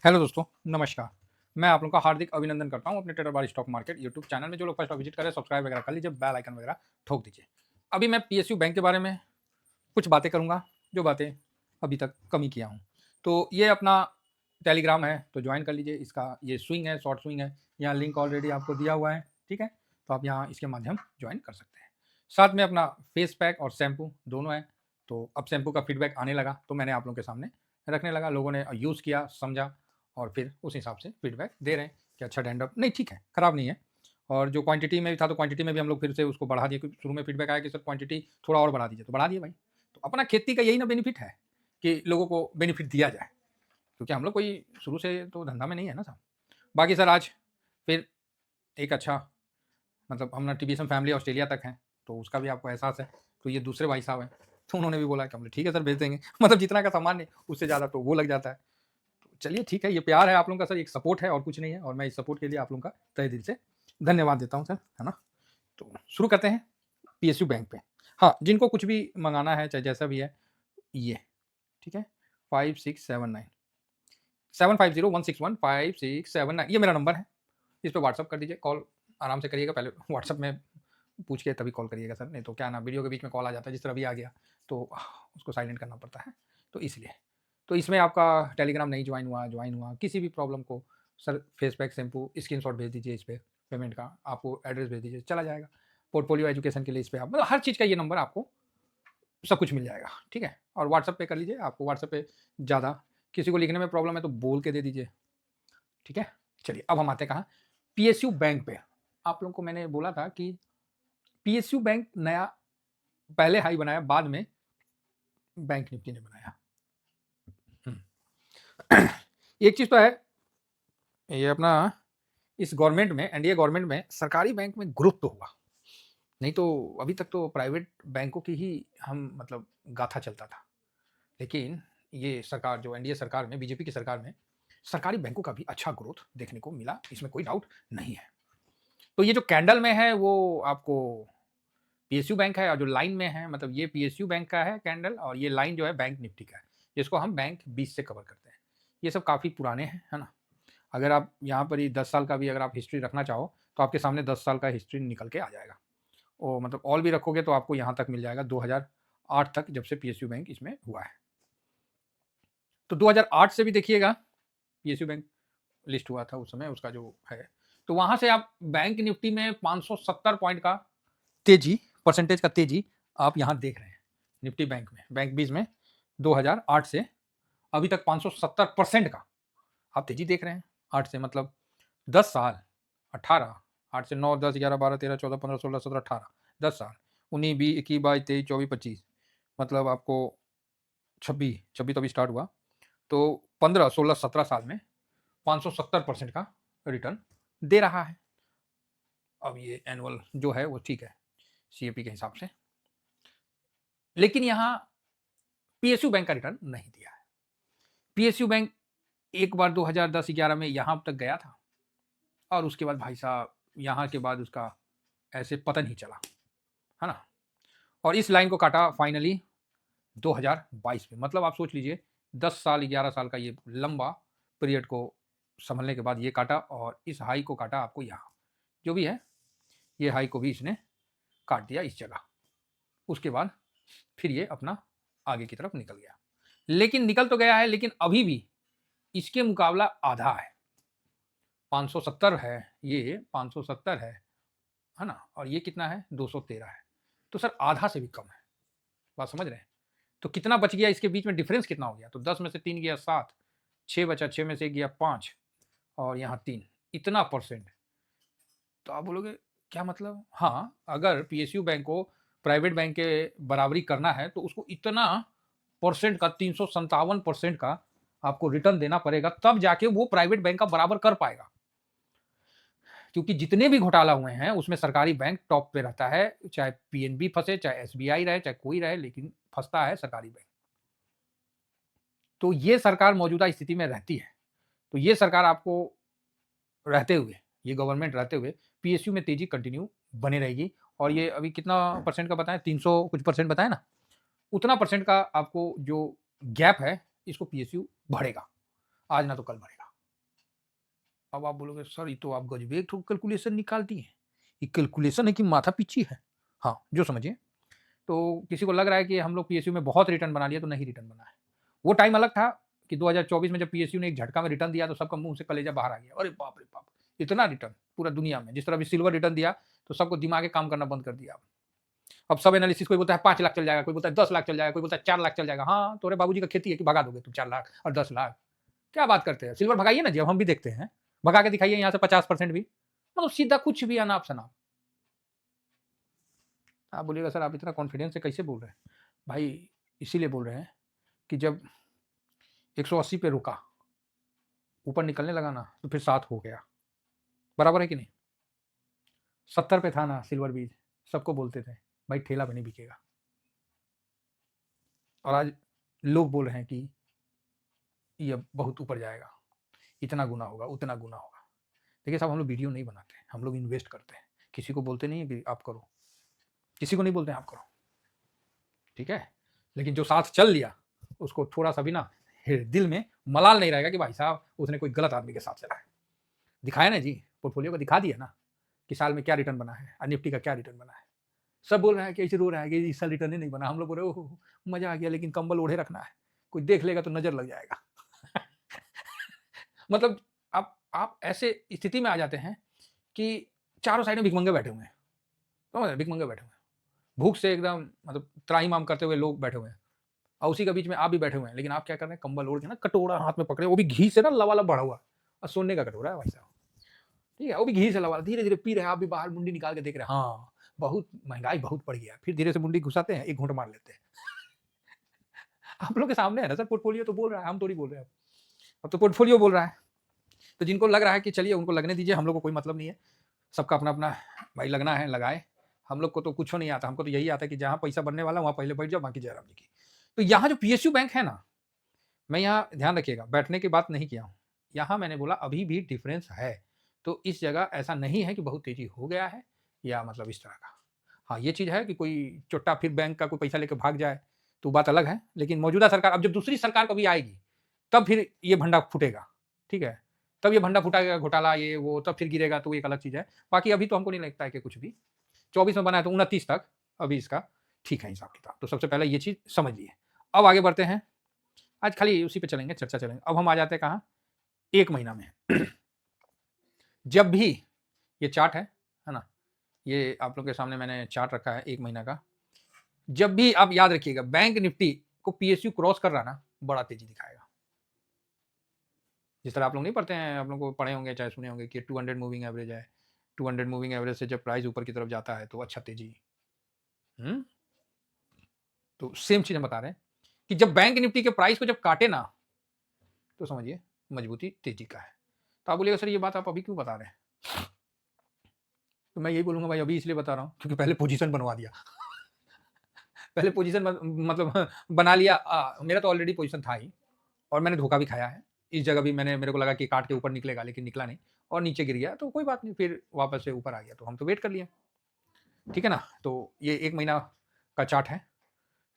Hello दोस्तों, नमस्कार। मैं आप लोगों का हार्दिक अभिनंदन करता हूँ अपने ट्रेडर बार स्टॉक मार्केट यूट्यूब चैनल में। जो लोग फर्स्ट टाइम विजिट करें, सब्सक्राइब वगैरह कर लीजिए, बेल आइकन वगैरह ठोक दीजिए। अभी मैं पीएसयू बैंक के बारे में कुछ बातें करूँगा, जो बातें अभी तक कम ही किया हूँ। तो ये अपना टेलीग्राम है, तो ज्वाइन कर लीजिए। इसका ये स्विंग है, शॉर्ट स्विंग है, यहाँ लिंक ऑलरेडी आपको दिया हुआ है, ठीक है? तो आप यहाँ इसके माध्यम ज्वाइन कर सकते हैं। साथ में अपना फेस पैक और शैम्पू दोनों है। तो अब शैम्पू का फीडबैक आने लगा, तो मैंने आप लोगों के सामने रखने लगा। लोगों ने यूज़ किया, समझा और फिर उस हिसाब से फीडबैक दे रहे हैं कि अच्छा डैंड्रफ नहीं, ठीक है, ख़राब नहीं है। और जो क्वांटिटी में भी था, तो क्वांटिटी में भी हम लोग फिर से उसको बढ़ा दिए, क्योंकि शुरू में फीडबैक आया कि सर क्वांटिटी थोड़ा और बढ़ा दीजिए, तो बढ़ा दिए भाई। तो अपना खेती का यही ना बेनिफिट है कि लोगों को बेनिफिट दिया जाए, क्योंकि हम लोग कोई शुरू से तो धंधा में नहीं है ना साहब। बाकी सर आज फिर एक अच्छा मतलब हम ना टीबीएसएम फैमिली ऑस्ट्रेलिया तक हैं, तो उसका भी आपको एहसास है। तो ये दूसरे भाई साहब हैं, तो उन्होंने भी बोला कि हमने ठीक है सर भेज देंगे मतलब जितना का सामान है उससे ज़्यादा तो वो लग जाता है। चलिए ठीक है, ये प्यार है आप लोगों का सर, एक सपोर्ट है और कुछ नहीं है। और मैं इस सपोर्ट के लिए आप लोगों का तहे दिल से धन्यवाद देता हूँ सर, है ना? तो शुरू करते हैं पीएसयू बैंक पे। हाँ, जिनको कुछ भी मंगाना है चाहे जैसा भी है, ये ठीक है, 5679 7501615679 ये मेरा नंबर है। इस पे व्हाट्सअप कर दीजिए, कॉल आराम से करिएगा। पहले व्हाट्सअप में पूछ के तभी कॉल करिएगा सर, नहीं तो क्या ना वीडियो के बीच में कॉल आ जाता है, जिस तरह अभी आ गया तो उसको साइलेंट करना पड़ता है, तो इसलिए। तो इसमें आपका टेलीग्राम नहीं ज्वाइन हुआ किसी भी प्रॉब्लम को, sir face pack shampoo screenshot भेज दीजिए, इस पर पेमेंट का आपको एड्रेस भेज दीजिए, चला जाएगा। पोर्टफोलियो एजुकेशन के लिए इस पर आप मतलब हर चीज़ का ये नंबर आपको सब कुछ मिल जाएगा, ठीक है? और व्हाट्सअप पे कर लीजिए, आपको व्हाट्सअप पे ज़्यादा किसी को लिखने में प्रॉब्लम है तो बोल के दे दीजिए, ठीक है? चलिए अब हम आते हैं कहाँ, पीएसयू बैंक पे। आप लोगों को मैंने बोला था कि पीएसयू बैंक नया पहले हाई बनाया, बाद में बैंक निफ्टी ने बनाया। एक चीज तो है, ये अपना इस गवर्नमेंट में, एनडीए गवर्नमेंट में सरकारी बैंक में ग्रोथ तो हुआ, नहीं तो अभी तक तो प्राइवेट बैंकों की ही हम मतलब गाथा चलता था। लेकिन ये सरकार जो एनडीए सरकार में, बीजेपी की सरकार में, सरकारी बैंकों का भी अच्छा ग्रोथ देखने को मिला, इसमें कोई डाउट नहीं है। तो ये जो कैंडल में है वो आपको पीएसयू बैंक है, और जो लाइन में है मतलब ये पीएसयू बैंक का है कैंडल, और ये लाइन जो है बैंक निफ्टी का है, जिसको हम बैंक 20 से कवर करते हैं। ये सब काफ़ी पुराने हैं, है ना? अगर आप यहाँ पर ही 10 साल का भी अगर आप हिस्ट्री रखना चाहो, तो आपके सामने 10 साल का हिस्ट्री निकल के आ जाएगा। और मतलब ऑल भी रखोगे तो आपको यहाँ तक मिल जाएगा 2008 तक, जब से पीएसयू बैंक इसमें हुआ है। तो 2008 से भी देखिएगा, पीएसयू बैंक लिस्ट हुआ था उस समय, उसका जो है, तो वहाँ से आप बैंक निफ्टी में 570 पॉइंट का तेजी, परसेंटेज का तेजी आप यहाँ देख रहे हैं निफ्टी बैंक में, बैंक 20 में 2008 से अभी तक 570% का आप तेजी देख रहे हैं। 8 से मतलब 10 साल, 18, 8 से 9, 10, 11, 12, 13, 14, 15, 16, 17, 18, 10 साल, 19, 20, 21, 22, 23, 24, 25, मतलब आपको 26, 26 तो अभी स्टार्ट हुआ, तो 15, 16, 17 साल में 570% का रिटर्न दे रहा है। अब ये एनुअल जो है वो ठीक है सीएपी के हिसाब से, लेकिन यहाँ पीएसयू बैंक का रिटर्न नहीं दिया है। पीएसयू बैंक एक बार 2010-11 में यहाँ तक गया था, और उसके बाद भाई साहब यहाँ के बाद उसका ऐसे पतन ही चला, है ना? और इस लाइन को काटा फाइनली 2022 में। मतलब आप सोच लीजिए 10 साल 11 साल का ये लंबा पीरियड को संभलने के बाद ये काटा, और इस हाई को काटा आपको यहाँ, जो भी है ये हाई को भी इसने काट दिया इस जगह। उसके बाद फिर ये अपना आगे की तरफ निकल गया, लेकिन निकल तो गया है, लेकिन अभी भी इसके मुकाबला आधा है। 570 है, ये 570 है ना? और ये कितना है? 213 है। तो सर आधा से भी कम है, बात समझ रहे हैं? तो कितना बच गया इसके बीच में, डिफरेंस कितना हो गया? तो 10 में से 3 गया 7, 6 बचा, 6 में से 1 गया 5, और यहाँ 3, इतना परसेंट। तो आप बोलोगे क्या मतलब? हाँ, अगर पीएसयू बैंक को प्राइवेट बैंक के बराबरी करना है तो उसको इतना परसेंट का, 357% का आपको रिटर्न देना पड़ेगा, तब जाके वो प्राइवेट बैंक का बराबर कर पाएगा। क्योंकि जितने भी घोटाला हुए हैं उसमें सरकारी बैंक टॉप पे रहता है, चाहे पीएनबी फंसे, चाहे एसबीआई रहे, चाहे कोई रहे, लेकिन फंसता है सरकारी बैंक। तो ये सरकार मौजूदा स्थिति में रहती है, तो ये सरकार आपको रहते हुए, ये गवर्नमेंट रहते हुए पीएसयू में तेजी कंटिन्यू बने रहेगी। और ये अभी कितना परसेंट का बताएं, 300 कुछ परसेंट बताएं ना, उतना परसेंट का आपको जो गैप है, इसको पीएसयू बढ़ेगा, आज ना तो कल बढ़ेगा। अब आप बोलोगे सर ये तो आप गजबे तो कैलकुलेशन निकालती हैं, ये कैलकुलेशन है कि माथा पीची है? हाँ, जो समझिए। तो किसी को लग रहा है कि हम लोग पीएसयू में बहुत रिटर्न बना लिया, तो नहीं रिटर्न बना है। वो टाइम अलग था कि 2024 में जब पीएसयू ने एक झटका में रिटर्न दिया तो सबका मुँह से कलेजा बाहर आ गया। अरे बाप रे बाप! इतना रिटर्न पूरा दुनिया में, जिस तरह अभी सिल्वर रिटर्न दिया तो सबको दिमाग काम करना बंद कर दिया। अब सब एनालिसिस कोई बोलता है 5 लाख चल जाएगा, कोई बोलता है 10 लाख चल जाएगा, कोई बोलता है 4 लाख चल जाएगा। हाँ, तुम्हारे बाबूजी का खेती है कि भगा दोगे तुम 4 लाख और 10 लाख? क्या बात करते हैं? सिल्वर भगाइए ना जी, अब हम भी देखते हैं। भगा के दिखाइए यहाँ से 50% भी। मतलब सीधा कुछ भी अनाप-शनाप। आप बोलिएगा सर आप इतना कॉन्फिडेंस से कैसे बोल रहे हैं? भाई इसीलिए बोल रहे हैं कि जब 180 पे रुका, ऊपर निकलने लगा ना तो फिर 7 हो गया। बराबर है कि नहीं? 70 पे था ना सिल्वर बीज, सबको बोलते थे भाई ठेला पे नहीं बिकेगा। और आज लोग बोल रहे हैं कि ये बहुत ऊपर जाएगा, इतना गुना होगा, उतना गुना होगा। देखिए साहब हम लोग वीडियो नहीं बनाते, हम लोग इन्वेस्ट करते हैं। किसी को बोलते नहीं है कि आप करो, किसी को नहीं बोलते हैं आप करो, ठीक है? लेकिन जो साथ चल लिया उसको थोड़ा सा भी ना दिल में मलाल नहीं रहेगा कि भाई साहब उसने कोई गलत आदमी के साथ चला है। दिखाया ना जी, पोर्टफोलियो को दिखा दिया ना कि साल में क्या रिटर्न बना है और निफ्टी का क्या रिटर्न बना है। सब बोल रहा है कि ऐसे रो रहा है कि इस साल रिटर्न ही नहीं बना। हम लोग बोल रहे हो मजा आ गया, लेकिन कंबल ओढ़े रखना है, कोई देख लेगा तो नजर लग जाएगा। मतलब आप ऐसे स्थिति में आ जाते हैं कि चारों साइड में भिखमंगे बैठे हुए हैं, तो भिखमंगे बैठे हुए हैं, भूख से एकदम मतलब त्राहिमाम करते हुए लोग बैठे हुए हैं, और उसी के बीच में आप भी बैठे हुए हैं, लेकिन आप क्या कर रहे हैं, कंबल ओढ़ के ना कटोरा हाथ में पकड़े, वो भी घी से ना लबालब भरा हुआ, और सोने का कटोरा है भाई साहब, ठीक है, वो भी घी से लबालब, धीरे धीरे पी रहे हैं, आप भी बाहर मुंडी निकाल के देख रहे हैं, हाँ बहुत महंगाई बहुत बढ़ गया, फिर धीरे से मुंडी घुसाते हैं, एक घूंट मार लेते हैं। आप लोग के सामने है ना सर, पोर्टफोलियो तो बोल रहा है, हम थोड़ी बोल रहे हैं, अब तो पोर्टफोलियो बोल रहा है। तो जिनको लग रहा है कि चलिए उनको लगने दीजिए, हम लोग को कोई मतलब नहीं है, सबका अपना अपना भाई लगना है लगाए, हम लोग को तो कुछ नहीं आता, हमको तो यही आता है कि जहाँ पैसा बनने वाला वहाँ पहले बैठ जाओ, बाकी जयराम जी की। तो यहाँ जो पीएसयू बैंक है ना, मैं यहाँ ध्यान रखिएगा, बैठने की बात नहीं किया हूँ, यहाँ मैंने बोला अभी भी डिफरेंस है, तो इस जगह ऐसा नहीं है कि बहुत तेजी हो गया है या मतलब इस तरह का। हाँ, ये चीज़ है कि कोई चुट्टा फिर बैंक का कोई पैसा लेके भाग जाए तो बात अलग है, लेकिन मौजूदा सरकार अब जब दूसरी सरकार कभी आएगी तब फिर ये भंडा फूटेगा, ठीक है? तब ये भंडा फूटेगा, घोटाला ये वो, तब फिर गिरेगा, तो एक अलग चीज़ है। बाकी अभी तो हमको नहीं लगता है कि कुछ भी 24 में बना है तो 29 तक अभी इसका ठीक है हिसाब किताब। तो सबसे पहले ये चीज़ समझ लिए। अब आगे बढ़ते हैं, आज खाली उसी पे चलेंगे, चर्चा चलेंगे। अब हम आ जाते हैं कहाँ? 1 महीना में। जब भी ये चार्ट है ना? ये आप लोग के सामने मैंने चार्ट रखा है 1 महीना का। जब भी आप याद रखिएगा बैंक निफ्टी को पीएसयू क्रॉस कर रहा ना, बड़ा तेजी दिखाएगा। जिस तरह आप लोग नहीं पढ़ते हैं, आप लोग को पढ़े होंगे चाहे सुने होंगे कि 200 मूविंग एवरेज है, 200 मूविंग एवरेज से जब प्राइस ऊपर की तरफ जाता है तो अच्छा तेजी। तो सेम चीज हम बता रहे हैं कि जब बैंक निफ्टी के प्राइस को जब काटे ना, तो समझिए मजबूती तेजी का है। तो आप बोलिएगा सर ये बात आप अभी क्यों बता रहे हैं? तो मैं यही बोलूंगा भाई अभी इसलिए बता रहा हूँ क्योंकि पहले पोजीशन बनवा दिया। पहले पोजीशन मतलब बना लिया, मेरा तो ऑलरेडी पोजीशन था ही, और मैंने धोखा भी खाया है। इस जगह भी मेरे को लगा कि काट के ऊपर निकलेगा, लेकिन निकला नहीं और नीचे गिर गया, तो कोई बात नहीं, फिर वापस से ऊपर आ गया, तो हम तो वेट कर लिए, ठीक है ना। तो ये 1 महीना का चार्ट है।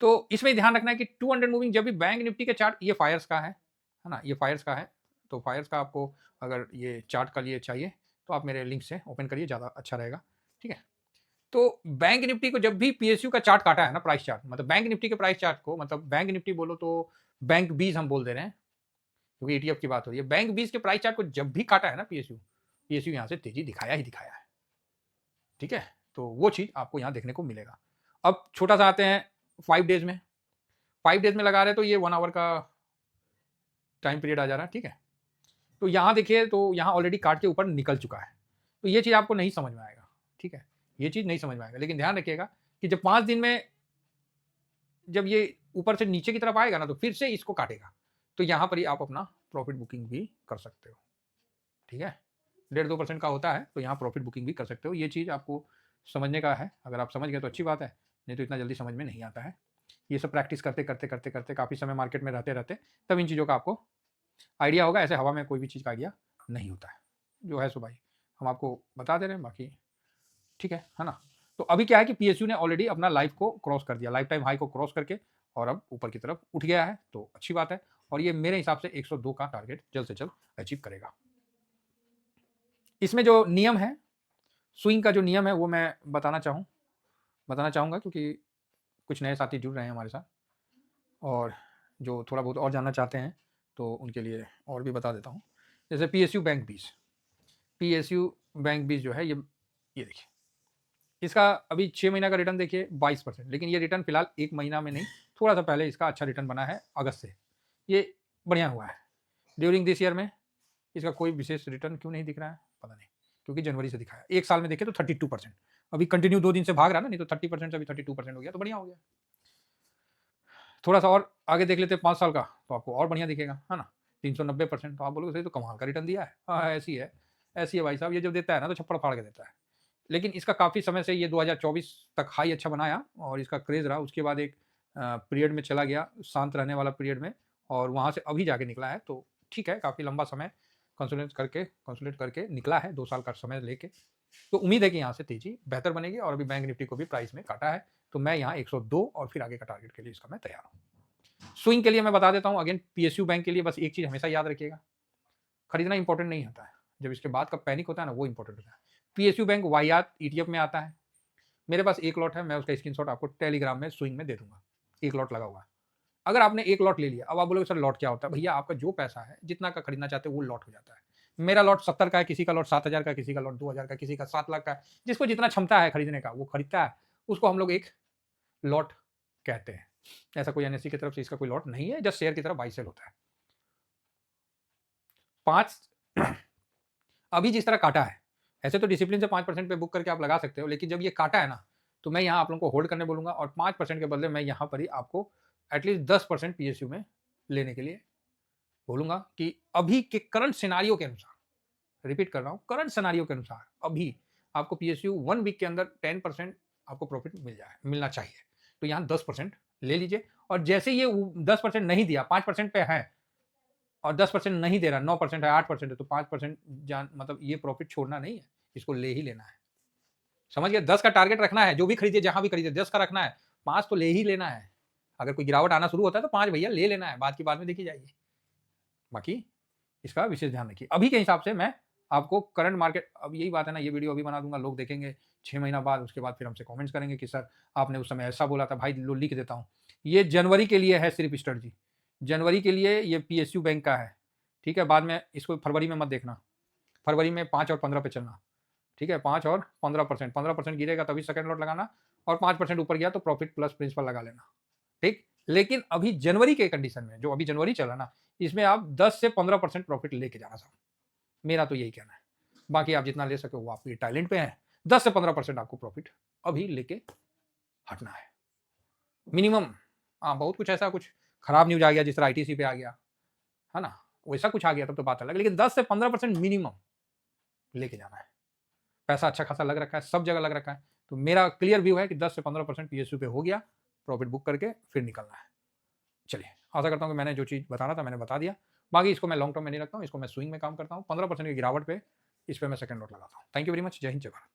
तो इसमें ध्यान रखना है कि 200 मूविंग जब भी बैंक निफ्टी के चार्ट, ये फायर्स का है ना, ये फायर्स का है। तो फायर्स का आपको अगर ये चार्ट का लिए चाहिए तो आप मेरे लिंक से ओपन करिए, ज़्यादा अच्छा रहेगा, ठीक है। तो बैंक निफ्टी को जब भी पीएसयू का चार्ट काटा है ना, प्राइस चार्ट, मतलब बैंक निफ्टी के प्राइस चार्ट को, मतलब बैंक निफ्टी बोलो तो बैंक बीज हम बोल दे रहे हैं क्योंकि ईटीएफ की बात हो रही है। बैंक बीज के प्राइस चार्ट को जब भी काटा है ना पीएसयू, पीएसयू यहाँ से तेजी दिखाया ही दिखाया है, ठीक है। तो वो चीज आपको यहाँ देखने को मिलेगा। अब छोटा सा आते हैं 5 डेज में। 5 डेज में लगा रहे तो ये 1 आवर का टाइम पीरियड आ जा रहा है, ठीक है। तो यहाँ देखिए, तो यहाँ ऑलरेडी काट के ऊपर निकल चुका है, तो ये चीज़ आपको नहीं समझ में आएगा, ठीक है, ये चीज़ नहीं समझ में आएगा। लेकिन ध्यान रखिएगा कि जब 5 दिन में जब ये ऊपर से नीचे की तरफ आएगा ना, तो फिर से इसको काटेगा, तो यहाँ पर ही आप अपना प्रॉफिट बुकिंग भी कर सकते हो, ठीक है। 1.5-2% का होता है, तो यहाँ प्रॉफिट बुकिंग भी कर सकते हो। ये चीज़ आपको समझने का है, अगर आप समझ गए तो अच्छी बात है, नहीं तो इतना जल्दी समझ में नहीं आता है। ये सब प्रैक्टिस करते करते करते करते काफ़ी समय मार्केट में रहते रहते तब इन चीज़ों का आपको आइडिया होगा। ऐसे हवा में कोई भी चीज़ का आइडिया नहीं होता है, जो है सो भाई हम आपको बता दे रहे हैं, बाकी ठीक है ना। तो अभी क्या है कि पीएसयू ने ऑलरेडी अपना लाइफ को क्रॉस कर दिया, लाइफ टाइम हाई को क्रॉस करके, और अब ऊपर की तरफ उठ गया है, तो अच्छी बात है। और ये मेरे हिसाब से 102 का टारगेट जल्द से जल्द अचीव करेगा। इसमें जो नियम है, स्विंग का जो नियम है वो मैं बताना चाहूँगा, क्योंकि कुछ नए साथी जुड़ रहे हैं हमारे साथ, और जो थोड़ा बहुत और जानना चाहते हैं तो उनके लिए और भी बता देता हूँ। जैसे पीएसयू बैंक 20, पीएसयू बैंक 20 जो है ये देखिए, इसका अभी 6 महीना का रिटर्न देखिए 22%, लेकिन ये रिटर्न फिलहाल 1 महीना में नहीं, थोड़ा सा पहले इसका अच्छा रिटर्न बना है अगस्त से, ये बढ़िया हुआ है। ड्यूरिंग दिस ईयर में इसका कोई विशेष रिटर्न क्यों नहीं दिख रहा है, पता नहीं, क्योंकि जनवरी से दिखा है। एक साल में देखे तो 32%, अभी कंटिन्यू 2 दिन से भाग रहा ना, नहीं तो 30% से अभी 32% हो गया, तो बढ़िया हो गया। थोड़ा सा और आगे देख लेते हैं 5 साल का, तो आपको और बढ़िया दिखेगा, है ना, 390%। तो आप बोलोगे सही, तो कमाल का रिटर्न दिया है। हाँ, ऐसी है भाई साहब, ये जब देता है ना तो छप्पड़ फाड़ के देता है। लेकिन इसका काफ़ी समय से ये 2024 तक हाई अच्छा बनाया और इसका क्रेज़ रहा, उसके बाद एक पीरियड में चला गया, शांत रहने वाला पीरियड में, और वहाँ से अभी जाके निकला है। तो ठीक है, काफ़ी लंबा समय कंसोलिडेट करके निकला है, 2 साल का समय लेके। तो उम्मीद है कि यहाँ से तेज़ी बेहतर बनेगी, और अभी बैंक निफ्टी को भी प्राइस में काटा है, तो मैं यहाँ 102 और फिर आगे का टारगेट के लिए इसका मैं तैयार हूँ। स्विंग के लिए मैं बता देता हूँ अगेन, पीएसयू बैंक के लिए बस एक चीज़ हमेशा याद रखिएगा, खरीदना इंपॉर्टेंट नहीं होता है, जब इसके बाद का पैनिक होता है ना, वो इंपॉर्टेंट होता है। पीएसयू बैंक वाहियात ईटीएफ में आता है, मेरे पास एक लॉट है, मैं उसका स्क्रीनशॉट आपको टेलीग्राम में स्विंग में दे दूंगा, एक लॉट लगा हुआ है। अगर आपने एक लॉट ले लिया, अब आप बोलोगे सर लॉट क्या होता है, भैया आपका जो पैसा है जितना का खरीदना चाहते हो वो लॉट हो जाता है। मेरा लॉट 70 का है, किसी का लॉट 7,000 का, किसी का लॉट 2,000 का, किसी का 7 लाख का है, जिसको जितना क्षमता है खरीदने का वो खरीदता है, उसको हम लोग एक लॉट कहते हैं। ऐसा कोई एनएससी की तरफ से इसका कोई लॉट नहीं है, जस्ट शेयर की तरफ बाई सेल होता है। 5 अभी जिस तरह काटा है, ऐसे तो डिसिप्लिन से 5% पे बुक करके आप लगा सकते हो, लेकिन जब ये काटा है ना, तो मैं यहाँ आप लोगों को होल्ड करने बोलूँगा, और 5% के बदले मैं यहाँ पर ही आपको एटलीस्ट 10% पीएसयू में लेने के लिए बोलूँगा, कि अभी के करंट सिनारियो के अनुसार, रिपीट कर रहा हूँ, करंट सिनारियो के अनुसार अभी आपको पीएसयू 1 वीक के अंदर 10% आपको प्रॉफिट मिलना चाहिए। तो यहाँ 10% ले लीजिए, और जैसे ये 10% नहीं दिया, 5% पे है और 10% नहीं दे रहा, 9% है, 8% है, तो 5% जान मतलब ये प्रॉफिट छोड़ना नहीं है, इसको ले ही लेना है। समझ गए? 10 का टारगेट रखना है, जो भी खरीदिए, जहां भी खरीदिए 10 का रखना है, 5 तो ले ही लेना है। अगर कोई गिरावट आना शुरू होता है तो 5 भैया ले लेना है, बाद की बाद में देखी जाएगी। बाकी इसका विशेष ध्यान रखिए। अभी के हिसाब से मैं आपको करंट मार्केट, अब यही बात है ना, ये वीडियो अभी बना दूंगा, लोग देखेंगे 6 महीना बाद, उसके बाद फिर हमसे कमेंट्स करेंगे कि सर आपने उस समय ऐसा बोला था। भाई लो लिख देता हूँ, ये जनवरी के लिए है सिर्फ स्ट्रेटजी, जनवरी के लिए ये पीएसयू बैंक का है, ठीक है। बाद में इसको फरवरी में मत देखना, फरवरी में 5 और 15 पे चलना, ठीक है। 5 और 15%, 15% गिरेगा तभी सेकंड लॉट लगाना, और 5% ऊपर गया तो प्रॉफिट प्लस प्रिंसिपल लगा लेना, ठीक। लेकिन अभी जनवरी के कंडीशन में, जो अभी जनवरी चला ना, इसमें आप 10 से 15% प्रॉफिट लेके जाना साहब, मेरा तो यही कहना है। बाकी आप जितना ले सके वो आपके टैलेंट पे है, 10 से 15% आपको प्रॉफिट अभी लेके हटना है मिनिमम। हाँ, बहुत कुछ ऐसा कुछ खराब न्यूज आ गया, जिस तरह आईटीसी पे आ गया है ना, वैसा कुछ आ गया तब तो बात अलग, लेकिन 10 से 15% मिनिमम लेके जाना है। पैसा अच्छा खासा लग रखा है, सब जगह लग रखा है, तो मेरा क्लियर व्यू है कि 10 से 15% पीएसयू पे हो गया, प्रॉफिट बुक करके फिर निकलना है। चलिए, आशा करता हूँ कि मैंने जो चीज़ बताना था मैंने बता दिया। बाकी इसको मैं लॉन्ग टर्म में नहीं रखता हूँ, इसको मैं स्विंग में काम करता हूँ। 15% की गिरावट पे इस पे मैं सेकंड लॉट लगाता हूँ। Thank you very much. जय हिंद, जय भारत।